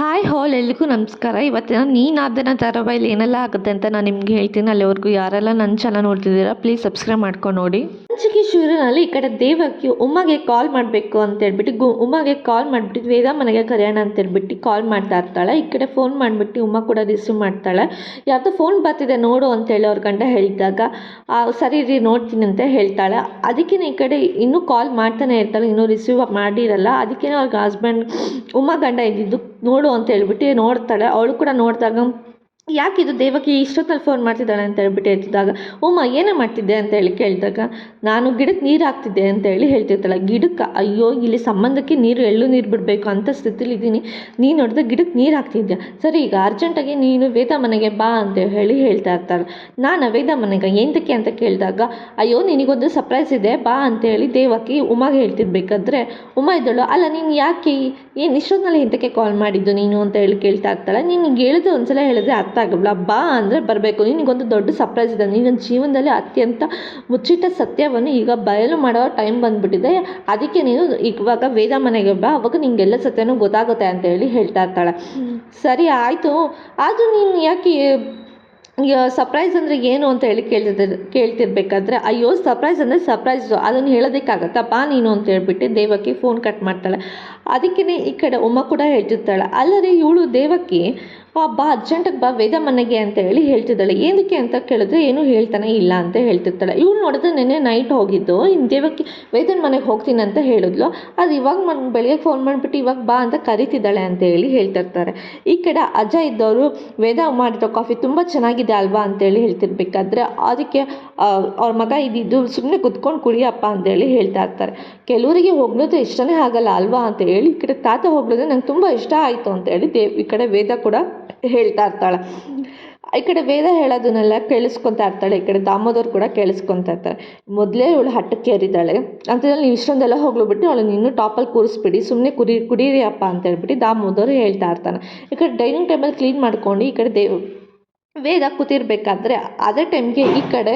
Hi ಹಾಲ್ ಎಲ್ರಿಗೂ ನಮಸ್ಕಾರ. ಇವತ್ತಿನ ನೀನಾದನ ಧಾರಾವಾಹಿಲಿ ಏನೆಲ್ಲ ಆಗುತ್ತೆ ಅಂತ ನಾನು ನಿಮ್ಗೆ ಹೇಳ್ತೀನಿ. ಅಲ್ಲಿವರೆಗೂ ಯಾರೆಲ್ಲ ನನ್ನ ಚಾನಲ್ ನೋಡ್ತಿದ್ದೀರಾ ಪ್ಲೀಸ್ ಸಬ್ಸ್ಕ್ರೈಬ್ ಮಾಡ್ಕೊಂಡು ನೋಡಿ. ಸಂಚಿಕೆ ಶುರುನಲ್ಲಿ ಈ ಕಡೆ ದೇವಕ್ಕೆ ಉಮ್ಮಗೆ ಕಾಲ್ ಮಾಡಬೇಕು ಅಂತ ಹೇಳ್ಬಿಟ್ಟು ಉಮ್ಮಗೆ ಕಾಲ್ ಮಾಡಿಬಿಟ್ಟು ವೇದ ಮನೆಗೆ ಕರೆಯೋಣ ಅಂತ ಹೇಳ್ಬಿಟ್ಟು ಕಾಲ್ ಮಾಡ್ತಾ ಇರ್ತಾಳೆ. ಈ ಕಡೆ ಫೋನ್ ಮಾಡಿಬಿಟ್ಟು ಉಮ್ಮ ಕೂಡ ರಿಸೀವ್ ಮಾಡ್ತಾಳೆ. ಯಾವ್ದೋ ಫೋನ್ ಬರ್ತಿದೆ ನೋಡು ಅಂತೇಳಿ ಅವ್ರ ಗಂಡ ಹೇಳಿದಾಗ ಸರಿ ರೀ ನೋಡ್ತೀನಿ ಅಂತ ಹೇಳ್ತಾಳೆ. ಅದಕ್ಕೇ ಈ ಕಡೆ ಇನ್ನೂ ಕಾಲ್ ಮಾಡ್ತಾನೆ ಇರ್ತಾಳೆ, ಇನ್ನೂ ರಿಸೀವ್ ಮಾಡಿರಲ್ಲ. ಅದಕ್ಕೇ ಅವ್ರಿಗೆ ಹಸ್ಬೆಂಡ್ ಉಮ್ಮ ಗಂಡ ಇದ್ದಿದ್ದು ನೋಡು ಅಂತ ಹೇಳ್ಬಿಟ್ಟು ನೋಡ್ತಾಳೆ. ಅವಳು ಕೂಡ ನೋಡಿದಾಗ ಯಾಕಿದು ದೇವಕಿ ಇಷ್ಟೊತ್ತಲ್ಲಿ ಫೋನ್ ಮಾಡ್ತಿದ್ದಾಳೆ ಅಂತ ಹೇಳ್ಬಿಟ್ಟು ಹೇಳ್ತಿದ್ದಾಗ ಉಮ್ಮ ಏನೇ ಮಾಡ್ತಿದ್ದೆ ಅಂತ ಹೇಳಿ ಕೇಳಿದಾಗ ನಾನು ಗಿಡಕ್ಕೆ ನೀರು ಹಾಕ್ತಿದ್ದೆ ಅಂತ ಹೇಳಿ ಹೇಳ್ತಿರ್ತಾಳೆ. ಗಿಡಕ್ಕೆ ಅಯ್ಯೋ ಇಲ್ಲಿ ಸಂಬಂಧಕ್ಕೆ ನೀರು ಬಿಡಬೇಕು ಅಂತ ಸ್ಥಿತಿಲಿದ್ದೀನಿ, ನೀನು ನೋಡಿದ್ರೆ ಗಿಡಕ್ಕೆ ನೀರು ಹಾಕ್ತಿದ್ಯಾ, ಸರಿ ಈಗ ಅರ್ಜೆಂಟಾಗಿ ನೀನು ವೇದ ಮನೆಗೆ ಬಾ ಅಂತ ಹೇಳಿ ಹೇಳ್ತಾ ಇರ್ತಾಳೆ. ನಾನು ವೇದ ಮನೆಗೆ ಎಂತಕ್ಕೆ ಅಂತ ಕೇಳಿದಾಗ ಅಯ್ಯೋ ನಿನಗೊಂದು ಸರ್ಪ್ರೈಸ್ ಇದೆ ಬಾ ಅಂತೇಳಿ ದೇವಕಿ ಉಮಗೆ ಹೇಳ್ತಿರ್ಬೇಕಾದ್ರೆ ಉಮ್ಮ ಇದ್ದಳು, ಅಲ್ಲ ನೀನು ಯಾಕೆ ಏನು ಇಷ್ಟೊತ್ತಿನಲ್ಲಿ ಎಂತಕ್ಕೆ ಕಾಲ್ ಮಾಡಿದ್ದು ನೀನು ಅಂತ ಹೇಳಿ ಕೇಳ್ತಾ ಇರ್ತಾಳೆ. ನಿನಗೆ ಹೇಳಿದ್ರೆ ಒಂದ್ಸಲ ಹೇಳಿದ್ರೆ ಅರ್ಥ ಆಗಲ್ಲ, ಬಾ ಅಂದರೆ ಬರಬೇಕು, ನಿನಗೊಂದು ದೊಡ್ಡ ಸರ್ಪ್ರೈಸ್ ಇದೆ, ನಿನ್ನ ಜೀವನದಲ್ಲಿ ಅತ್ಯಂತ ಮುಚ್ಚಿಟ್ಟ ಸತ್ಯವನ್ನು ಈಗ ಬಯಲು ಮಾಡೋ ಟೈಮ್ ಬಂದುಬಿಟ್ಟಿದೆ, ಅದಕ್ಕೆ ನೀನು ಇವಾಗ ವೇದ ಮನೆಗೆ ಬಾ, ಅವಾಗ ನಿಂಗೆಲ್ಲ ಸತ್ಯನೂ ಗೊತ್ತಾಗುತ್ತೆ ಅಂತ ಹೇಳಿ ಹೇಳ್ತಾ ಇರ್ತಾಳೆ. ಸರಿ ಆಯಿತು, ಆದರೂ ನೀನು ಯಾಕೆ ಸರ್ಪ್ರೈಸ್ ಅಂದರೆ ಏನು ಅಂತ ಹೇಳಿ ಕೇಳ್ತಿರ್ಬೇಕಾದ್ರೆ ಅಯ್ಯೋ ಸರ್ಪ್ರೈಸ್ ಅಂದರೆ ಸರ್ಪ್ರೈಸು ಅದನ್ನು ಹೇಳೋದಕ್ಕಾಗತ್ತಾ ಬಾ ನೀನು ಅಂತ ಹೇಳ್ಬಿಟ್ಟು ದೇವಕಿ ಫೋನ್ ಕಟ್ ಮಾಡ್ತಾಳೆ. ಅದಕ್ಕೇ ಈ ಕಡೆ ಉಮ್ಮ ಕೂಡ ಹೇಳ್ತಿರ್ತಾಳೆ, ಅಲ್ಲರಿ ಇವಳು ದೇವಕಿ ಬಾ ಅರ್ಜೆಂಟಿಗೆ ಬಾ ವೇದ ಮನೆಗೆ ಅಂತ ಹೇಳಿ ಹೇಳ್ತಿದ್ದಾಳೆ. ಏನಕ್ಕೆ ಅಂತ ಕೇಳಿದ್ರೆ ಏನೂ ಹೇಳ್ತಾನೆ ಇಲ್ಲ ಅಂತ ಹೇಳ್ತಿರ್ತಾಳೆ. ಇವಳು ನೋಡಿದ್ರೆ ನೆನ್ನೆ ನೈಟ್ ಹೋಗಿದ್ದು ಇನ್ನು ದೇವಕಿ ವೇದನ ಮನೆಗೆ ಹೋಗ್ತೀನಿ ಅಂತ ಹೇಳಿದ್ಲು, ಅದು ಇವಾಗ ಬೆಳಿಗ್ಗೆ ಫೋನ್ ಮಾಡಿಬಿಟ್ಟು ಇವಾಗ ಬಾ ಅಂತ ಕರಿತಿದ್ದಾಳೆ ಅಂತ ಹೇಳಿ ಹೇಳ್ತಿರ್ತಾರೆ. ಈ ಕಡೆ ಅಜಯ್ ಇದ್ದವರು ವೇದ ಮಾಡಿರೋ ಕಾಫಿ ತುಂಬ ಚೆನ್ನಾಗಿದೆ ಅಲ್ವಾ ಅಂತೇಳಿ ಹೇಳ್ತಿರ್ಬೇಕಾದ್ರೆ ಅದಕ್ಕೆ ಅವ್ರ ಮಗ ಇದ್ದಿದ್ದು ಸುಮ್ಮನೆ ಕುತ್ಕೊಂಡು ಕುಡಿಯಪ್ಪ ಅಂತೇಳಿ ಹೇಳ್ತಾ ಇರ್ತಾರೆ. ಕೆಲವರಿಗೆ ಹೋಗ್ಲೋದು ಇಷ್ಟನೇ ಆಗಲ್ಲ ಅಲ್ವಾ ಅಂತ ಹೇಳಿ ಈ ಕಡೆ ತಾತ ಹೋಗ್ಲೋದ್ರೆ ನಂಗೆ ತುಂಬ ಇಷ್ಟ ಆಯಿತು ಅಂತೇಳಿ ಈ ಕಡೆ ವೇದ ಕೂಡ ಹೇಳ್ತಾ ಇರ್ತಾಳೆ. ಈ ಕಡೆ ವೇದ ಹೇಳೋದನ್ನೆಲ್ಲ ಕೇಳಿಸ್ಕೊತಾ ಇರ್ತಾಳೆ. ಈ ಕಡೆ ದಾಮೋದರ್ ಕೂಡ ಕೇಳಿಸ್ಕೊತಾ ಇರ್ತಾರೆ. ಮೊದಲೇ ಇವಳು ಹಟ್ಟಕ್ಕೆ ಏರಿದ್ದಾಳೆ ಅಂತೇಳಿ ನೀವು ಇಷ್ಟೊಂದೆಲ್ಲ ಹೋಗ್ಬಿಟ್ಟು ಅವಳು ಇನ್ನೂ ಟಾಪಲ್ಲಿ ಕೂರಿಸ್ಬಿಡಿ, ಸುಮ್ಮನೆ ಕುಡೀರಿ ಅಪ್ಪ ಅಂತ ಹೇಳ್ಬಿಟ್ಟು ದಾಮೋದರ್ ಹೇಳ್ತಾ ಇರ್ತಾನೆ. ಈ ಕಡೆ ಡೈನಿಂಗ್ ಟೇಬಲ್ ಕ್ಲೀನ್ ಮಾಡ್ಕೊಂಡು ಈ ಕಡೆ ವೇದ ಕೂತಿರ್ಬೇಕಾದ್ರೆ ಅದೇ ಟೈಮ್ಗೆ ಈ ಕಡೆ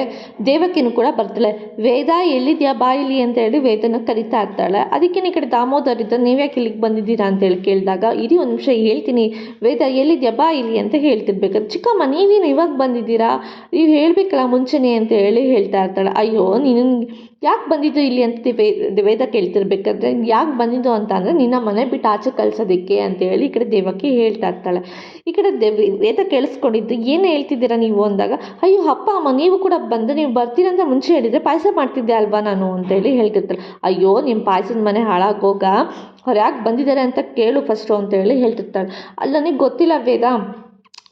ದೇವಕಿನೂ ಕೂಡ ಬರ್ತಾಳೆ. ವೇದ ಎಲ್ಲಿದ್ಯಾ ಬಾ ಇಲ್ಲಿ ಅಂತ ಹೇಳಿ ವೇದನ ಕರಿತಾ ಇರ್ತಾಳೆ. ಅದಕ್ಕೆ ಈ ಕಡೆ ದಾಮೋದರ್ ಇದ್ದ ನೀವ್ಯಾಕೆ ಇಲ್ಲಿಗೆ ಬಂದಿದ್ದೀರಾ ಅಂತೇಳಿ ಕೇಳಿದಾಗ ಇರಿ ಒಂದು ನಿಮಿಷ ಹೇಳ್ತೀನಿ, ವೇದ ಎಲ್ಲಿದ್ಯಾ ಬಾ ಇಲ್ಲಿ ಅಂತ ಹೇಳ್ತಿರ್ಬೇಕಾದ್ರೆ ಚಿಕ್ಕಮ್ಮ ನೀವೇನು ಇವಾಗ ಬಂದಿದ್ದೀರಾ, ನೀವು ಹೇಳಬೇಕಲ್ಲ ಮುಂಚೆನೇ ಅಂತ ಹೇಳಿ ಹೇಳ್ತಾ ಇರ್ತಾಳೆ. ಅಯ್ಯೋ ನೀನು ಯಾಕೆ ಬಂದಿದ್ದು ಇಲ್ಲಿ ಅಂತ ವೇದ ಕೇಳ್ತಿರ್ಬೇಕಾದ್ರೆ ಯಾಕೆ ಬಂದಿದ್ದು ಅಂತ ಅಂದರೆ ನಿನ್ನ ಮನೆ ಬಿಟ್ಟು ಆಚೆ ಕಳ್ಸೋದಕ್ಕೆ ಅಂತೇಳಿ ಈ ಕಡೆ ದೇವಕಿ ಹೇಳ್ತಾ ಇರ್ತಾಳೆ. ಈ ಕಡೆ ವೇದ ಕೇಳಿಸ್ಕೊಂಡಿದ್ದು ಏನು ಹೇಳ್ತಿದ್ದೀರಾ ನೀವು ಅಂದಾಗ ಅಯ್ಯೋ ಅಪ್ಪ ಅಮ್ಮ ನೀವು ಕೂಡ ಬಂದು ನೀವು ಬರ್ತೀರಂತ ಮುಂಚೆ ಹೇಳಿದರೆ ಪಾಯಸ ಮಾಡ್ತಿದ್ದೆ ಅಲ್ವಾ ನಾನು ಅಂತೇಳಿ ಹೇಳ್ತಿರ್ತಾಳೆ. ಅಯ್ಯೋ ನಿಮ್ಮ ಪಾಯಸದ ಮನೆ ಹಾಳಾಗೋಗ ಅವ್ರು ಯಾಕೆ ಬಂದಿದ್ದಾರೆ ಅಂತ ಕೇಳು ಫಸ್ಟು ಅಂತೇಳಿ ಹೇಳ್ತಿರ್ತಾಳೆ. ಅಲ್ಲ ನನಗೆ ಗೊತ್ತಿಲ್ಲ ವೇದ,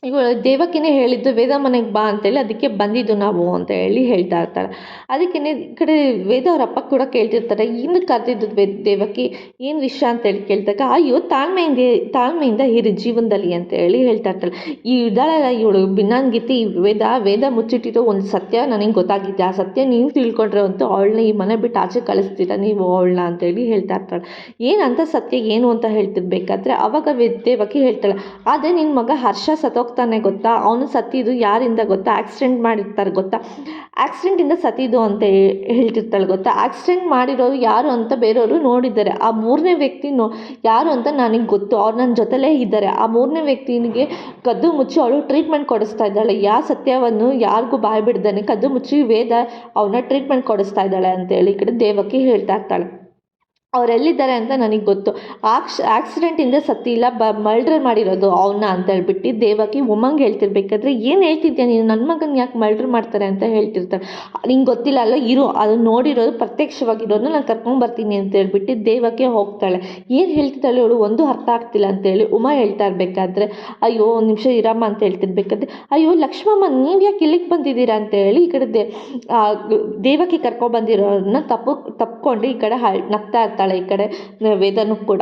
ಇವಳು ದೇವಕಿನೇ ಹೇಳಿದ್ದು ವೇದ ಮನೆಗೆ ಬಾ ಅಂತೇಳಿ ಅದಕ್ಕೆ ಬಂದಿದ್ದು ನಾವು ಅಂತ ಹೇಳಿ ಹೇಳ್ತಾ ಇರ್ತಾಳೆ. ಅದಕ್ಕೇ ಈ ಕಡೆ ವೇದ ಅವ್ರ ಅಪ್ಪ ಕೂಡ ಕೇಳ್ತಿರ್ತಾರೆ, ಇನ್ನು ಕರೆದಿದ್ದು ದೇವಕಿ ಏನು ವಿಷಯ ಅಂತೇಳಿ ಕೇಳ್ದಾಗ ಅಯ್ಯೋ ತಾಳ್ಮೆಯಿಂದ ಇರಿ ಜೀವನದಲ್ಲಿ ಅಂತ ಹೇಳಿ ಹೇಳ್ತಾ ಇರ್ತಾಳೆ. ಈ ಇದ್ದಾಳಲ್ಲ ಇವಳು ಭಿನ್ನಾನ್ಗೀತಿ ವೇದ ಮುಚ್ಚಿಟ್ಟಿರೋ ಒಂದು ಸತ್ಯ ನನಗೆ ಗೊತ್ತಾಗಿದೆ, ಆ ಸತ್ಯ ನೀವು ತಿಳ್ಕೊಂಡ್ರೆ ಅಂತೂ ಅವಳನ್ನ ಈ ಮನೆ ಬಿಟ್ಟು ಆಚೆ ಕಳಿಸ್ತೀರ ನೀವು ಅವಳನ್ನ ಅಂತೇಳಿ ಹೇಳ್ತಾ ಇರ್ತಾಳೆ. ಏನಂತ ಸತ್ಯ ಏನು ಅಂತ ಹೇಳ್ತಿರ್ಬೇಕಾದ್ರೆ ಅವಾಗ ದೇವಕಿ ಹೇಳ್ತಾಳೆ, ಆದರೆ ನಿನ್ನ ಮಗ ಹರ್ಷ ಸತ್ತೋಗ್ತಾನೆ ಗೊತ್ತಾ, ಅವನು ಸತ್ತಿದ್ದು ಯಾರಿಂದ ಗೊತ್ತಾ, ಆಕ್ಸಿಡೆಂಟ್ ಮಾಡಿರ್ತಾರೆ ಗೊತ್ತಾ, ಆಕ್ಸಿಡೆಂಟಿಂದ ಸತ್ತಿದ್ದು ಅಂತ ಹೇಳ್ತಿರ್ತಾಳೆ ಗೊತ್ತಾ, ಆಕ್ಸಿಡೆಂಟ್ ಮಾಡಿರೋರು ಯಾರು ಅಂತ ಬೇರೆಯವರು ನೋಡಿದ್ದಾರೆ, ಆ ಮೂರನೇ ವ್ಯಕ್ತಿ ಯಾರು ಅಂತ ನನಗೆ ಗೊತ್ತು, ಅವ್ರು ನನ್ನ ಜೊತೆಲೇ ಇದ್ದಾರೆ, ಆ ಮೂರನೇ ವ್ಯಕ್ತಿನಿಗೆ ಕದ್ದು ಮುಚ್ಚಿ ಅವಳು ಟ್ರೀಟ್ಮೆಂಟ್ ಕೊಡಿಸ್ತಾ ಇದ್ದಾಳೆ, ಯಾವ ಸತ್ಯವನ್ನು ಯಾರಿಗೂ ಬಾಯ್ ಬಿಡ್ದಾನೆ ಕದ್ದು ಮುಚ್ಚಿ ವೇದ ಅವನ್ನ ಟ್ರೀಟ್ಮೆಂಟ್ ಕೊಡಿಸ್ತಾ ಇದ್ದಾಳೆ ಅಂತೇಳಿ ಈ ಕಡೆ ದೇವಕಿ ಹೇಳ್ತಾ ಇರ್ತಾಳೆ. ಅವರೆಲ್ಲಿದ್ದಾರೆ ಅಂತ ನನಗೆ ಗೊತ್ತು, ಆಕ್ಸಿಡೆಂಟಿಂದ ಸತ್ತಿಲ್ಲ ಮರ್ಡರ್ ಮಾಡಿರೋದು ಅವನ್ನ ಅಂತ ಹೇಳ್ಬಿಟ್ಟು ದೇವಕಿ ಉಮ್ಮಂಗೆ ಹೇಳ್ತಿರ್ಬೇಕಾದ್ರೆ ಏನು ಹೇಳ್ತಿದ್ಯಾ ನೀನು, ನನ್ನ ಮಗನ ಯಾಕೆ ಮರ್ಡರ್ ಮಾಡ್ತಾರೆ ಅಂತ ಹೇಳ್ತಿರ್ತಾರೆ. ನಿಂಗೆ ಗೊತ್ತಿಲ್ಲ ಅಲ್ಲ ಇರು, ಅದು ನೋಡಿರೋದು ಪ್ರತ್ಯಕ್ಷವಾಗಿರೋದು ನಾನು ಕರ್ಕೊಂಡ್ಬರ್ತೀನಿ ಅಂತ ಹೇಳ್ಬಿಟ್ಟು ದೇವಕಿ ಹೋಗ್ತಾಳೆ. ಏನು ಹೇಳ್ತಿದ್ದಾಳೆ ಇವಳು ಒಂದು ಅರ್ಥ ಆಗ್ತಿಲ್ಲ ಅಂತೇಳಿ ಉಮಾ ಹೇಳ್ತಾ ಇರಬೇಕಾದ್ರೆ ಅಯ್ಯೋ ಒಂದು ನಿಮಿಷ ಇರಮ್ಮ ಅಂತ ಹೇಳ್ತಿರ್ಬೇಕಾದ್ರೆ ಅಯ್ಯೋ ಲಕ್ಷ್ಮಮ್ಮ ನೀವು ಯಾಕೆ ಇಲ್ಲಿಗೆ ಬಂದಿದ್ದೀರಾ ಅಂತ ಹೇಳಿ ಈ ಕಡೆ ದೇವಕಿ ಕರ್ಕೊಬಂದಿರೋರನ್ನ ತಪ್ಕೊಂಡು ಈ ಕಡೆ ನಗ್ತಾ ಇರ್ತಾಳೆ. ಈ ಕಡೆ ವೇದನೂ ಕೂಡ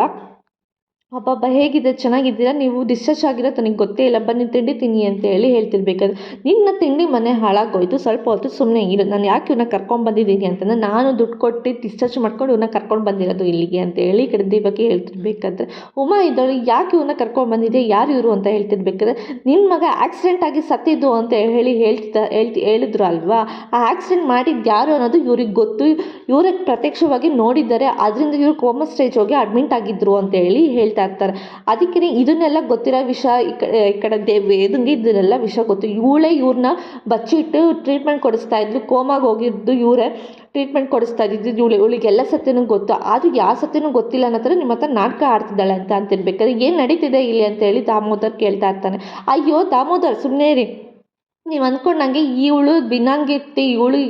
ಅಬ್ಬಬ್ಬ ಹೇಗಿದೆ ಚೆನ್ನಾಗಿದ್ದೀರಾ, ನೀವು ಡಿಸ್ಚಾರ್ಜ್ ಆಗಿರೋ ನನಗೆ ಗೊತ್ತೇ ಇಲ್ಲ, ಬನ್ನಿ ತಿಂಡಿ ತಿನ್ನಿ ಅಂತ ಹೇಳಿ ಹೇಳ್ತಿರ್ಬೇಕಾದ್ರೆ ನಿನ್ನ ತಿಂಡಿ ಮನೆ ಹಾಳಾಗೋಯ್ತು, ಸ್ವಲ್ಪ ಹೊತ್ತು ಸುಮ್ಮನೆ ಇರು, ನಾನು ಯಾಕೆ ಇವನ್ನ ಕರ್ಕೊಂಡ್ಬಂದಿದ್ದೀನಿ ಅಂತಂದರೆ ನಾನು ದುಡ್ಡು ಕೊಟ್ಟು ಡಿಸ್ಚಾರ್ಜ್ ಮಾಡ್ಕೊಂಡು ಇವನ್ನ ಕರ್ಕೊಂಡು ಬಂದಿರೋದು ಇಲ್ಲಿಗೆ ಅಂತ ಹೇಳಿ ಈ ಕಡೆ ದೇವಕಿ ಹೇಳ್ತಿರ್ಬೇಕಾದ್ರೆ ಉಮಾ ಇದ್ದಳು ಯಾಕೆ ಇವನ್ನ ಕರ್ಕೊಂಡ್ಬಂದಿದ್ದೆ ಯಾರು ಇವರು ಅಂತ ಹೇಳ್ತಿರ್ಬೇಕಾದ್ರೆ ನಿನ್ನ ಮಗ ಆಕ್ಸಿಡೆಂಟ್ ಆಗಿ ಸತ್ತಿದ್ದು ಅಂತ ಹೇಳಿ ಹೇಳಿದ್ರು ಅಲ್ವಾ, ಆ ಆಕ್ಸಿಡೆಂಟ್ ಮಾಡಿದ್ದು ಯಾರು ಅನ್ನೋದು ಇವ್ರಿಗೆ ಗೊತ್ತು, ಇವ್ರಿಗೆ ಪ್ರತ್ಯಕ್ಷವಾಗಿ ನೋಡಿದ್ದಾರೆ, ಅದರಿಂದ ಇವ್ರು ಕೋಮಾ ಸ್ಟೇಜ್ ಹೋಗಿ ಅಡ್ಮಿಂಟ್ ಆಗಿದ್ರು ಅಂತ ಹೇಳಿ ಹೇಳ್ತಾ ಹೇಳ್ತಾ ಇರ್ತಾರೆ. ಅದಕ್ಕೆ ಇದನ್ನೆಲ್ಲ ಗೊತ್ತಿರೋ ವಿಷಯ ಈ ಕಡೆ ವೇದಂಗೆ ಇದನ್ನೆಲ್ಲ ವಿಷಯ ಗೊತ್ತು. ಇವ್ರನ್ನ ಬಚ್ಚಿಟ್ಟು ಟ್ರೀಟ್ಮೆಂಟ್ ಕೊಡಿಸ್ತಾ ಇದ್ಲು. ಕೋಮಾಗಿ ಹೋಗಿದ್ದು ಇವರೇ ಟ್ರೀಟ್ಮೆಂಟ್ ಕೊಡಿಸ್ತಾ ಇದ್ದಿದ್ದು ಇವಳಿಗೆಲ್ಲ ಸತ್ಯನೂ ಗೊತ್ತು. ಆದರೂ ಯಾವ ಸತ್ಯನೂ ಗೊತ್ತಿಲ್ಲ ಅನ್ನೋ ಥರ ನಿಮ್ಮ ಹತ್ರ ನಾಟಕ ಆಡ್ತಿದ್ದಾಳೆ ಅಂತಿರ್ಬೇಕಾದ್ರೆ ಏನು ನಡೀತಿದೆ ಇಲ್ಲಿ ಅಂತೇಳಿ ದಾಮೋದರ್ ಕೇಳ್ತಾ ಇರ್ತಾನೆ. ಅಯ್ಯೋ ದಾಮೋದರ್ ಸುಮ್ಮನೆ ರೀ, ನೀವು ಅಂದ್ಕೊಂಡಂಗೆ ಇವಳು ಬಿನಾಂಗಿರ್ತಿ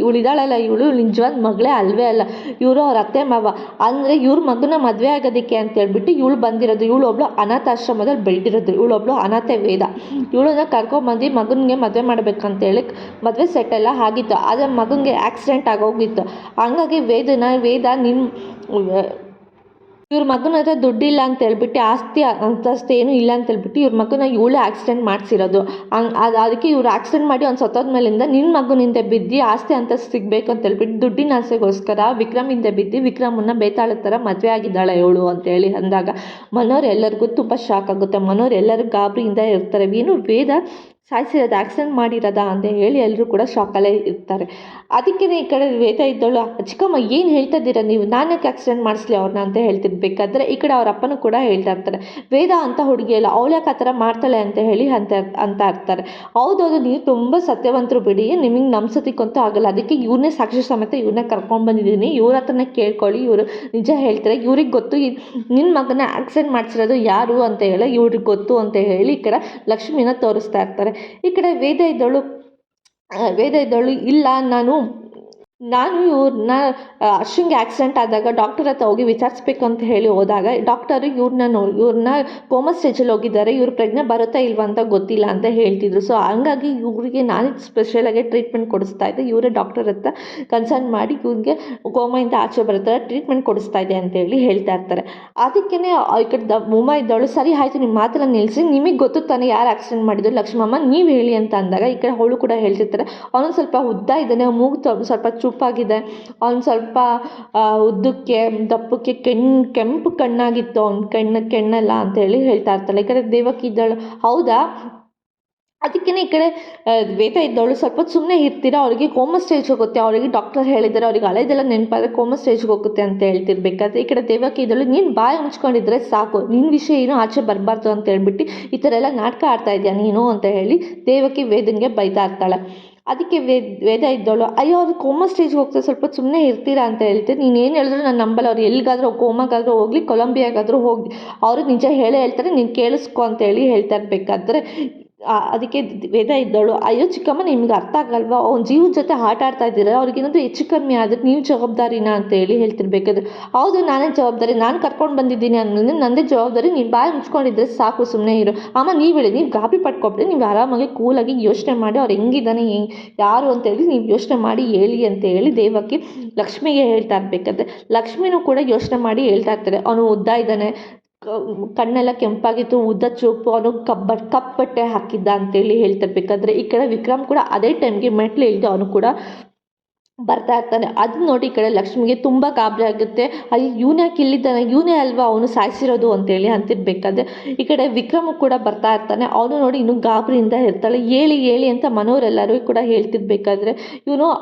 ಇವಳಿದಾಳಲ್ಲ, ಇವಳು ನಿಜವಾದ ಮಗಳೇ ಅಲ್ವೇ ಅಲ್ಲ. ಇವರು ಅವ್ರ ಅತ್ತೆ ಮಾವ ಅಂದರೆ ಇವ್ರ ಮಗನ ಮದುವೆ ಆಗೋದಕ್ಕೆ ಅಂತೇಳ್ಬಿಟ್ಟು ಇವಳು ಬಂದಿರೋದು. ಇವಳು ಒಬ್ಳು ಅನಾಥಾಶ್ರಮದಲ್ಲಿ ಬೆಳೆದಿರೋದು. ಇವಳೊಬ್ಳು ಅನಾಥೆ ವೇದ. ಇವಳನ್ನ ಕರ್ಕೊಂಬಂದು ಮಗನಿಗೆ ಮದುವೆ ಮಾಡಬೇಕಂತೇಳಿ ಮದುವೆ ಸೆಟ್ ಎಲ್ಲ ಆಗಿತ್ತು. ಆದರೆ ಮಗನಿಗೆ ಆಕ್ಸಿಡೆಂಟ್ ಆಗೋಗಿತ್ತು. ಹಂಗಾಗಿ ವೇದ ಇವ್ರ ಮಗನ ಹತ್ರ ದುಡ್ಡಿಲ್ಲ ಅಂತ ಹೇಳ್ಬಿಟ್ಟು ಆಸ್ತಿ ಅಂತಸ್ತು ಏನೂ ಇಲ್ಲ ಅಂತ ಹೇಳ್ಬಿಟ್ಟು ಇವ್ರ ಮಗನ ಇವಳು ಆಕ್ಸಿಡೆಂಟ್ ಮಾಡಿಸಿರೋದು. ಅದಕ್ಕೆ ಇವ್ರು ಆಕ್ಸಿಡೆಂಟ್ ಮಾಡಿ ಅವ್ನು ಸತ್ತೋದ ಮೇಲಿಂದ ನಿನ್ನ ಮಗನಿಂದ ಬಿದ್ದು ಆಸ್ತಿ ಅಂತಸ್ತು ಸಿಗಬೇಕು ಅಂತ ಹೇಳ್ಬಿಟ್ಟು ದುಡ್ಡಿನ ಆಸೆಗೋಸ್ಕರ ವಿಕ್ರಮಿಂದ ಬಿದ್ದು ವಿಕ್ರಮನ್ನ ಬೇತಾಳ ಥರ ಮದುವೆ ಆಗಿದ್ದಾಳೆ ಇವಳು ಅಂತೇಳಿ ಅಂದಾಗ ಮನೋರು ಎಲ್ಲರಿಗೂ ತುಂಬ ಶಾಕ್ ಆಗುತ್ತೆ. ಮನೋರು ಎಲ್ಲರೂ ಗಾಬರಿಯಿಂದ ಇರ್ತಾರೆ. ಏನು ವೇದ ಸಾಯಿಸಿರೋದು ಆಕ್ಸಿಡೆಂಟ್ ಮಾಡಿರೋದಾ ಅಂತ ಹೇಳಿ ಎಲ್ಲರೂ ಕೂಡ ಶಾಕಲ್ಲೇ ಇರ್ತಾರೆ. ಅದಕ್ಕೆ ಈ ಕಡೆ ವೇದ ಇದ್ದವಳು, ಚಿಕ್ಕಮ್ಮ ಏನು ಹೇಳ್ತಾ ಇದ್ದೀರಾ ನೀವು, ನಾನಕ್ಕೆ ಆಕ್ಸಿಡೆಂಟ್ ಮಾಡಿಸ್ಲಿ ಅವ್ರನ್ನ ಅಂತ ಹೇಳ್ತಿರ್ಬೇಕಾದ್ರೆ ಈ ಕಡೆ ಅವ್ರ ಅಪ್ಪನೂ ಕೂಡ ಹೇಳ್ತಾ ಇರ್ತಾರೆ, ವೇದ ಅಂತ ಹುಡುಗಿ ಅಲ್ಲ, ಅವಳು ಯಾಕೆ ಆ ಥರ ಮಾಡ್ತಾಳೆ ಅಂತ ಹೇಳಿ ಅಂತ ಇರ್ತಾರೆ. ಹೌದೌದು, ನೀವು ತುಂಬ ಸತ್ಯವಂತರು ಬಿಡಿ, ನಿಮಗೆ ನಂಬಿಸೋದಕ್ಕಂತೂ ಆಗಲ್ಲ. ಅದಕ್ಕೆ ಇವ್ರನ್ನೇ ಸಾಕ್ಷಿ ಸಮೇತ ಇವ್ರನ್ನೇ ಕರ್ಕೊಂಡ್ಬಂದಿದ್ದೀನಿ. ಇವ್ರ ಹತ್ರನೇ ಕೇಳ್ಕೊಳ್ಳಿ, ಇವರು ನಿಜ ಹೇಳ್ತಾರೆ. ಇವ್ರಿಗೆ ಗೊತ್ತು ನಿನ್ನ ಮಗನ ಆಕ್ಸಿಡೆಂಟ್ ಮಾಡಿಸಿರೋದು ಯಾರು ಅಂತ ಹೇಳಿ ಇವ್ರಿಗೆ ಗೊತ್ತು ಅಂತ ಹೇಳಿ ಈ ಕಡೆ ಲಕ್ಷ್ಮಿನ ತೋರಿಸ್ತಾ ಇರ್ತಾರೆ. ಈ ಕಡೆ ವೇದ ಇದ್ದವಳು ಇಲ್ಲ, ನಾನು ಇವ್ರನ್ನ ಅಶ್ವಿನ್ಗೆ ಆಕ್ಸಿಡೆಂಟ್ ಆದಾಗ ಡಾಕ್ಟರ್ ಹತ್ರ ಹೋಗಿ ವಿಚಾರಿಸ್ಬೇಕು ಅಂತ ಹೇಳಿ ಹೋದಾಗ ಡಾಕ್ಟರು ಇವ್ರನ್ನ ಕೋಮಾ ಸ್ಟೇಜಲ್ಲಿ ಹೋಗಿದ್ದಾರೆ, ಇವ್ರು ಪ್ರಜ್ಞೆ ಬರುತ್ತಾ ಇಲ್ವಾ ಅಂತ ಗೊತ್ತಿಲ್ಲ ಅಂತ ಹೇಳ್ತಿದ್ರು. ಸೊ ಹಂಗಾಗಿ ಇವ್ರಿಗೆ ನಾನು ಸ್ಪೆಷಲಾಗಿ ಟ್ರೀಟ್ಮೆಂಟ್ ಕೊಡಿಸ್ತಾ ಇದ್ದೆ. ಇವರೇ ಡಾಕ್ಟರ್ ಹತ್ರ ಕನ್ಸಲ್ಟ್ ಮಾಡಿ ಇವ್ರಿಗೆ ಕೋಮೆಯಿಂದ ಆಚೆ ಬರೋ ಟ್ರೀಟ್ಮೆಂಟ್ ಕೊಡಿಸ್ತಾ ಇದೆ ಅಂತೇಳಿ ಹೇಳ್ತಾ ಇರ್ತಾರೆ. ಅದಕ್ಕೇ ಈ ಕಡೆ ಉಮಾ ಇದ್ದವಳು, ಸರಿ ಆಯಿತು ನಿಮ್ಮ ಮಾತೆಲ್ಲ ನಿಲ್ಲಿಸಿ, ನಿಮಗೆ ಗೊತ್ತು ತಾನೆ ಯಾರು ಆಕ್ಸಿಡೆಂಟ್ ಮಾಡಿದ್ರು, ಲಕ್ಷ್ಮಮ್ಮ ನೀವು ಹೇಳಿ ಅಂತ ಅಂದಾಗ ಈ ಕಡೆ ಅವಳು ಕೂಡ ಹೇಳ್ತಿರ್ತಾರೆ, ಅವನು ಸ್ವಲ್ಪ ಉದ್ದ ಇದ್ದಾನೆ, ಮೂಗು ಸ್ವಲ್ಪ ಚುಪ್ಪಾಗಿದೆ, ಅವ್ನು ಸ್ವಲ್ಪ ಉದ್ದಕ್ಕೆ ದಪ್ಪಕ್ಕೆ ಕೆಂಪು ಕಣ್ಣಾಗಿತ್ತು ಅವ್ನ ಕೆಣ್ಣೆಲ್ಲ ಅಂತ ಹೇಳಿ ಹೇಳ್ತಾ ಇರ್ತಾಳೆ. ಈ ಕಡೆ ದೇವಕಿ ಇದ್ದಳು, ಹೌದಾ, ಅದಕ್ಕೇ ಈ ಕಡೆ ವೇದ ಇದ್ದವಳು, ಸ್ವಲ್ಪ ಸುಮ್ಮನೆ ಇರ್ತೀರಾ, ಅವರಿಗೆ ಕೋಮಾ ಸ್ಟೇಜ್ ಹೋಗುತ್ತೆ, ಅವರಿಗೆ ಡಾಕ್ಟರ್ ಹೇಳಿದ್ದಾರೆ, ಅವ್ರಿಗೆ ಹಳೆದೆಲ್ಲ ನೆನಪಾದರೆ ಕೋಮಾ ಸ್ಟೇಜ್ಗೆ ಹೋಗುತ್ತೆ ಅಂತ ಹೇಳ್ತಿರ್ಬೇಕಾದ್ರೆ ಈ ಕಡೆ ದೇವಕಿ ಇದ್ದವಳು, ನೀನು ಬಾಯಿ ಮುಚ್ಕೊಂಡಿದ್ರೆ ಸಾಕು, ನಿನ್ನ ವಿಷಯ ಏನೋ ಆಚೆ ಬರಬಾರ್ದು ಅಂತ ಹೇಳ್ಬಿಟ್ಟು ಈ ಥರ ಎಲ್ಲ ನಾಟಕ ಆಡ್ತಾ ಇದೆಯಾ ನೀನು ಅಂತ ಹೇಳಿ ದೇವಕಿ ವೇದನ್ಗೆ ಬೈತಾ ಇರ್ತಾಳೆ. ಅದಕ್ಕೆ ವೇದ ಇದ್ದವಳು, ಅಯ್ಯೋ ಅವ್ರು ಕೋಮಾ ಸ್ಟೇಜ್ಗೆ ಹೋಗ್ತಾರೆ, ಸ್ವಲ್ಪ ಸುಮ್ಮನೆ ಇರ್ತೀರಾ ಅಂತ ಹೇಳ್ತೀರಿ, ನೀನು ಏನು ಹೇಳಿದ್ರು ನಾನು ನಂಬಲ್ಲ, ಅವ್ರು ಎಲ್ಲಿಗಾದ್ರೂ ಕೋಮಾಗಾದರೂ ಹೋಗಲಿ ಕೊಲಂಬಿಯಾಗಾದರೂ ಹೋಗಿ ಅವರು ನಿಜ ಹೇಳ್ತಾರೆ, ನೀನು ಕೇಳಿಸ್ಕೊ ಅಂತ ಹೇಳಿ ಹೇಳ್ತಾ ಇರಬೇಕಾದ್ರೆ ಅದಕ್ಕೆ ವೇದ ಇದ್ದವಳು, ಅಯ್ಯೋ ಚಿಕ್ಕಮ್ಮ ನಿಮ್ಗೆ ಅರ್ಥ ಆಗಲ್ವಾ, ಅವ್ನ ಜೀವದ ಜೊತೆ ಆಟ ಆಡ್ತಾ ಇದ್ದೀರ, ಅವ್ರಿಗೇನಾದರೂ ಹೆಚ್ಚು ಕಮ್ಮಿ ಆದರೆ ನೀವು ಜವಾಬ್ದಾರಿನಾ ಅಂತ ಹೇಳಿ ಹೇಳ್ತಿರ್ಬೇಕಾದ್ರೆ, ಹೌದು ನಾನೇ ಜವಾಬ್ದಾರಿ, ನಾನು ಕರ್ಕೊಂಡು ಬಂದಿದ್ದೀನಿ ಅಂದಮೇಲೆ ನನ್ನದೇ ಜವಾಬ್ದಾರಿ, ನೀನು ಬಾಯಿ ಮುಚ್ಕೊಂಡಿದ್ರೆ ಸಾಕು, ಸುಮ್ಮನೆ ಇರು. ಅಮ್ಮ ನೀವು ಹೇಳಿ, ನೀವು ಗಾಬರಿ ಪಡ್ಕೊಬಿಡಿ, ನೀವು ಆರಾಮಾಗಿ ಕೂಲಾಗಿ ಯೋಚನೆ ಮಾಡಿ ಅವ್ರು ಹೆಂಗಿದ್ದಾನೆ ಯಾರು ಅಂತೇಳಿ ನೀವು ಯೋಚನೆ ಮಾಡಿ ಹೇಳಿ ಅಂತ ಹೇಳಿ ದೇವಕಿ ಲಕ್ಷ್ಮಿಗೆ ಹೇಳ್ತಾ ಇರ್ಬೇಕಾದ್ರೆ ಲಕ್ಷ್ಮಿನೂ ಕೂಡ ಯೋಚನೆ ಮಾಡಿ ಹೇಳ್ತಾ ಇರ್ತಾರೆ, ಅವನು ಉದ್ದ ಇದ್ದಾನೆ, ಕಣ್ಣೆಲ್ಲ ಕೆಂಪಾಗಿತ್ತು, ಉದ್ದ ಚೂಪು, ಅವನು ಕಪ್ಪು ಬಟ್ಟೆ ಹಾಕಿದ್ದ ಅಂತೇಳಿ ಹೇಳ್ತಿರ್ಬೇಕಾದ್ರೆ ಈ ಕಡೆ ವಿಕ್ರಮ್ ಕೂಡ ಅದೇ ಟೈಮ್ಗೆ ಮೆಟ್ಲು ಇಳಿದು ಅವನು ಕೂಡ ಬರ್ತಾ ಇರ್ತಾನೆ. ಅದು ನೋಡಿ ಈ ಕಡೆ ಲಕ್ಷ್ಮಿಗೆ ತುಂಬ ಗಾಬರಿ ಆಗುತ್ತೆ. ಅಯ್ಯೋ ಇವನೇ ಯಾಕೆ ಇಲ್ಲಿದ್ದಾನೆ, ಇವನೇ ಅಲ್ವಾ ಅವನು ಸಾಯಿಸಿರೋದು ಅಂತೇಳಿ ಅಂತಿರ್ಬೇಕಾದ್ರೆ ಈ ಕಡೆ ವಿಕ್ರಮ್ ಕೂಡ ಬರ್ತಾ ಇರ್ತಾನೆ. ಅವನು ನೋಡಿ ಇನ್ನೂ ಗಾಬರಿಯಿಂದ ಇರ್ತಾಳೆ. ಹೇಳಿ ಅಂತ ಮನೋರೆಲ್ಲರೂ ಕೂಡ ಹೇಳ್ತಿರ್ಬೇಕಾದ್ರೆ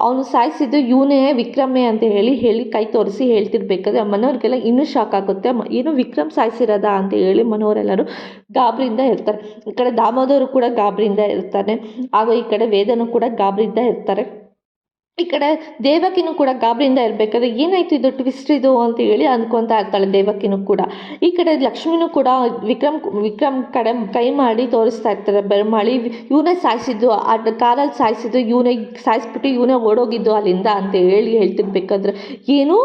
ಅವನು ಸಾಯಿಸಿದ್ದು ಇವನೇ ವಿಕ್ರಮೇ ಅಂತ ಹೇಳಿ ಕೈ ತೋರಿಸಿ ಹೇಳ್ತಿರ್ಬೇಕಾದ್ರೆ ಮನೋರಿಗೆಲ್ಲ ಇನ್ನೂ ಶಾಕ್ ಆಗುತ್ತೆ. ಏನು ವಿಕ್ರಮ್ ಸಾಯಿಸಿರೋದಾ ಅಂತ ಹೇಳಿ ಮನೋರೆಲ್ಲರೂ ಗಾಬರಿಯಿಂದ ಇರ್ತಾರೆ. ಈ ಕಡೆ ದಾಮೋದರು ಕೂಡ ಗಾಬರಿಯಿಂದ ಇರ್ತಾನೆ, ಹಾಗೂ ಈ ಕಡೆ ವೇದನೂ ಕೂಡ ಗಾಬರಿಯಿಂದ ಇರ್ತಾರೆ. ಈ ಕಡೆ ದೇವಕಿನೂ ಕೂಡ ಗಾಬರಿಯಿಂದ ಇರಬೇಕಾದ್ರೆ ಏನಾಯ್ತು ಇದು ಟ್ವಿಸ್ಟ್ ಇದು ಅಂತ ಹೇಳಿ ಅಂದ್ಕೊತಾ ಇರ್ತಾಳೆ ದೇವಕಿನೂ ಕೂಡ. ಈ ಕಡೆ ಲಕ್ಷ್ಮಿನೂ ಕೂಡ ವಿಕ್ರಮ್ ಕಡೆ ಕೈ ಮಾಡಿ ತೋರಿಸ್ತಾ ಇರ್ತಾರೆ, ಬೆರಮಾಳಿ ಇವನೇ ಸಾಯಿಸಿದ್ದು, ಆ ಕಾರಲ್ಲಿ ಸಾಯಿಸಿದ್ದು ಇವನೇ, ಸಾಯಿಸ್ಬಿಟ್ಟು ಇವನೇ ಓಡೋಗಿದ್ದು ಅಲ್ಲಿಂದ ಅಂತ ಹೇಳಿ ಹೇಳ್ತಿರ್ಬೇಕಾದ್ರೆ, ಏನು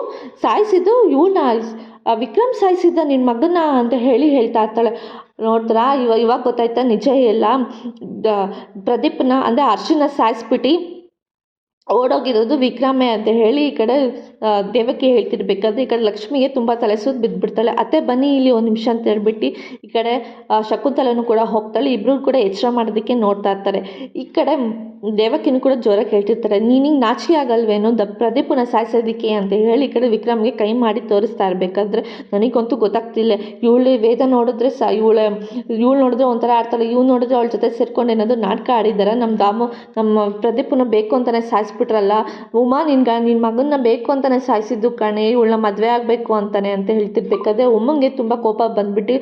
ಸಾಯಿಸಿದ್ದು ಇವನ, ವಿಕ್ರಮ್ ಸಾಯಿಸಿದ್ದ ನಿನ್ನ ಮಗನ ಅಂತ ಹೇಳಿ ಹೇಳ್ತಾ ಇರ್ತಾಳೆ. ನೋಡಿದ್ರಾ ಇವಾಗ ಗೊತ್ತಾಯ್ತಾ ನಿಜ ಎಲ್ಲ, ಪ್ರದೀಪ್ನ ಅಂದರೆ ಅರ್ಶಿನ ಸಾಯಿಸ್ಬಿಟ್ಟು ಓಡೋಗಿರೋದು ವಿಕ್ರಮೇ ಅಂತ ಹೇಳಿ ಈ ಕಡೆ ದೇವಕಿ ಹೇಳ್ತಿರ್ಬೇಕಾದ್ರೆ ಈ ಕಡೆ ಲಕ್ಷ್ಮಿಗೆ ತುಂಬ ತಲೆ ಸುತ್ತು ಬಿದ್ದುಬಿಡ್ತಾಳೆ. ಅತ್ತೆ ಬನ್ನಿ ಇಲ್ಲಿ ಒಂದು ನಿಮಿಷ ಅಂತ ಹೇಳ್ಬಿಟ್ಟು ಈ ಕಡೆ ಶಕುಂತಲನೂ ಕೂಡ ಹೋಗ್ತಾಳೆ. ಇಬ್ಬರು ಕೂಡ ಎಚ್ಚರ ಮಾಡೋದಕ್ಕೆ ನೋಡ್ತಾ ಇರ್ತಾರೆ. ಈ ಕಡೆ ದೇವಕಿನೂ ಕೂಡ ಜೋರಾಗಿ ಹೇಳ್ತಿರ್ತಾರೆ, ನೀನಿಗೆ ನಾಚಿಕೆ ಆಗಲ್ವೇನೋ ಪ್ರದೀಪನ ಸಾಯಿಸೋದಕ್ಕೆ ಅಂತ ಹೇಳಿ ಈ ಕಡೆ ವಿಕ್ರಮ್ಗೆ ಕೈ ಮಾಡಿ ತೋರಿಸ್ತಾ ಇರಬೇಕಾದ್ರೆ ನನಗಂತೂ ಗೊತ್ತಾಗ್ತಿಲ್ಲ, ಇವಳು ವೇದ ನೋಡಿದ್ರೆ ಇವಳು ನೋಡಿದ್ರೆ ಒಂಥರ ಆಡ್ತಾಳೆ, ಇವ್ನು ನೋಡಿದ್ರೆ ಅವಳ ಜೊತೆ ಸೇರ್ಕೊಂಡು ಏನಾದರೂ ನಾಟಕ ಆಡಿದ್ದಾರೆ, ನಮ್ಮ ಪ್ರದೀಪನ ಬೇಕು ಅಂತಲೇ ಸಾಯಿಸ್ಬಿಟ್ರಲ್ಲ, ಉಮಾ ನಿನ್ನ ಮಗನ್ನ ಬೇಕು ಅಂತಲೇ ಸಾಯಿಸಿದ್ದು ಕಣೆ, ಇವಳನ್ನ ಮದುವೆ ಆಗಬೇಕು ಅಂತಾನೆ ಅಂತ ಹೇಳ್ತಿರ್ಬೇಕಾದ್ರೆ ಉಮ್ಮಂಗೆ ತುಂಬ ಕೋಪ ಬಂದ್ಬಿಟ್ಟು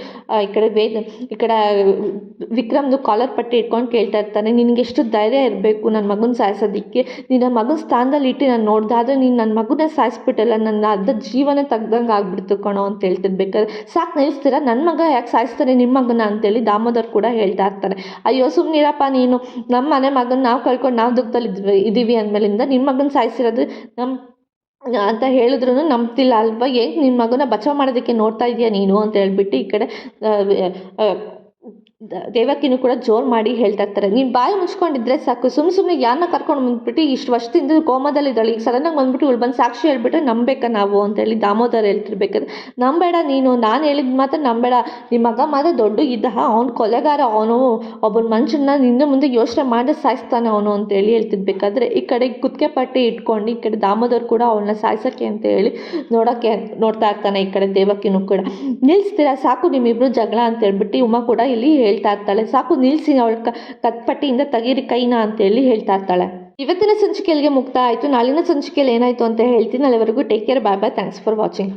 ಈ ಕಡೆ ವಿಕ್ರಮ್ದು ಕಾಲರ್ ಪಟ್ಟಿ ಇಟ್ಕೊಂಡು ಕೇಳ್ತಾ ಇರ್ತಾನೆ, ನಿನಗೆ ಎಷ್ಟು ಧೈರ್ಯ ಇರಬೇಕು ನನ್ನ ಮಗನ ಸಾಯಿಸೋದಕ್ಕೆ, ನಿನ್ನ ಮಗನ ಸ್ಥಾನದಲ್ಲಿ ಇಟ್ಟು ನಾನು ನೋಡ್ದೆ, ಆದರೆ ನೀನು ನನ್ನ ಮಗನ ಸಾಯಿಸ್ಬಿಟ್ಟಲ್ಲ, ನನ್ನ ಅರ್ಧ ಜೀವನ ತೆಗ್ದಂಗೆ ಆಗ್ಬಿಡ್ತು ಕಣೋ ಅಂತ ಹೇಳ್ತಿರ್ಬೇಕಾದ್ರೆ, ಸಾಕು ನಿಲ್ಲಿಸ್ತೀರಾ, ನನ್ನ ಮಗ ಯಾಕೆ ಸಾಯಿಸ್ತಾರೆ ನಿಮ್ಮ ಮಗನ ಅಂತೇಳಿ ದಾಮೋದರ್ ಕೂಡ ಹೇಳ್ತಾ ಇರ್ತಾರೆ. ಅಯ್ಯೋ ಸುಮ್ಮನಿರಪ್ಪ ನೀನು, ನಮ್ಮ ಮನೆ ಮಗನ ನಾವು ಕಳ್ಕೊಂಡು ನಾವು ದುಃಖದಲ್ಲಿ ಇದ್ದೀವಿ ಅಂದಮೇಲಿಂದ ನಿಮ್ಮ ಮಗನ ಸಾಯಿಸಿರೋದು ಅಂತ ಹೇಳಿದ್ರು ನಂಬ್ತಿಲ್ಲ ಅಲ್ವಾ, ಹೇಗೆ ನಿನ್ನ ಮಗನ ಬಚಾವ್ ಮಾಡೋದಕ್ಕೆ ನೋಡ್ತಾ ಇದೀಯ ನೀನು ಅಂತ ಹೇಳ್ಬಿಟ್ಟು ಈ ಕಡೆ ದೇವಕಿನೂ ಕೂಡ ಜೋರು ಮಾಡಿ ಹೇಳ್ತಾ ಇರ್ತಾರೆ, ನೀನು ಬಾಯಿ ಮುಚ್ಕೊಂಡಿದ್ರೆ ಸಾಕು, ಸುಮ್ಮನೆ ಯಾರನ್ನ ಕರ್ಕೊಂಡು ಬಂದ್ಬಿಟ್ಟು ಇಷ್ಟು ವರ್ಷದಿಂದ ಕೋಮದಲ್ಲಿದ್ದಾಳೆ, ಈಗ ಸಡನ್ನಾಗಿ ಬಂದ್ಬಿಟ್ಟು ಇವಳು ಬಂದು ಸಾಕ್ಷಿ ಹೇಳ್ಬಿಟ್ರೆ ನಂಬೇಕಾ ನಾವು ಅಂತೇಳಿ ದಾಮೋದರ್ ಹೇಳ್ತಿರ್ಬೇಕಾದ್ರೆ, ನಂಬೇಡ ನೀನು, ನಾನು ಹೇಳಿದ ಮಾತ್ರ ನಂಬೇಡ, ನಿಮ್ಮ ಮಗ ಮಾತ್ರ ದೊಡ್ಡ ಇದ್ದ, ಅವ್ನು ಕೊಲೆಗಾರ, ಅವನು ಒಬ್ಬನ ಮನುಷ್ಯನ ನಿಂದ ಮುಂದೆ ಯೋಚನೆ ಮಾಡಿ ಸಾಯಿಸ್ತಾನೆ ಅವನು ಅಂತೇಳಿ ಹೇಳ್ತಿರ್ಬೇಕಾದ್ರೆ ಈ ಕಡೆ ಕುತ್ತಿಗೆ ಪಟ್ಟಿ ಇಟ್ಕೊಂಡು ಈ ಕಡೆ ದಾಮೋದರ್ ಕೂಡ ಅವಳನ್ನ ಸಾಯಿಸೋಕ್ಕೆ ಅಂತ ಹೇಳಿ ನೋಡ್ತಾ ಇರ್ತಾನೆ. ಈ ಕಡೆ ದೇವಕಿನೂ ಕೂಡ ನಿಲ್ಲಿಸ್ತೀರಾ ಸಾಕು ನಿಮ್ಮಿಬ್ರು ಜಗಳ ಅಂತ ಹೇಳ್ಬಿಟ್ಟು ಉಮಾ ಕೂಡ ಇಲ್ಲಿ ಹೇಳ್ತಾ ಇರ್ತಾಳೆ, ಸಾಕು ನಿಲ್ಲಿಸಿ ಅವಳ ಕತ್ಪಟ್ಟಿಯಿಂದ ತೆಗೀರಿ ಕೈನ ಅಂತೇಳಿ ಹೇಳ್ತಾ ಇರ್ತಾಳೆ. ಇವತ್ತಿನ ಸಂಚಿಕೆಯಲ್ಲಿಗೆ ಮುಕ್ತ ಆಯಿತು. ನಾಳಿನ ಸಂಚಿಕೆಯಲ್ಲಿ ಏನಾಯಿತು ಅಂತ ಹೇಳ್ತೀನಿ. ಅಲ್ಲಿವರೆಗೂ take care, bye bye, thanks for watching.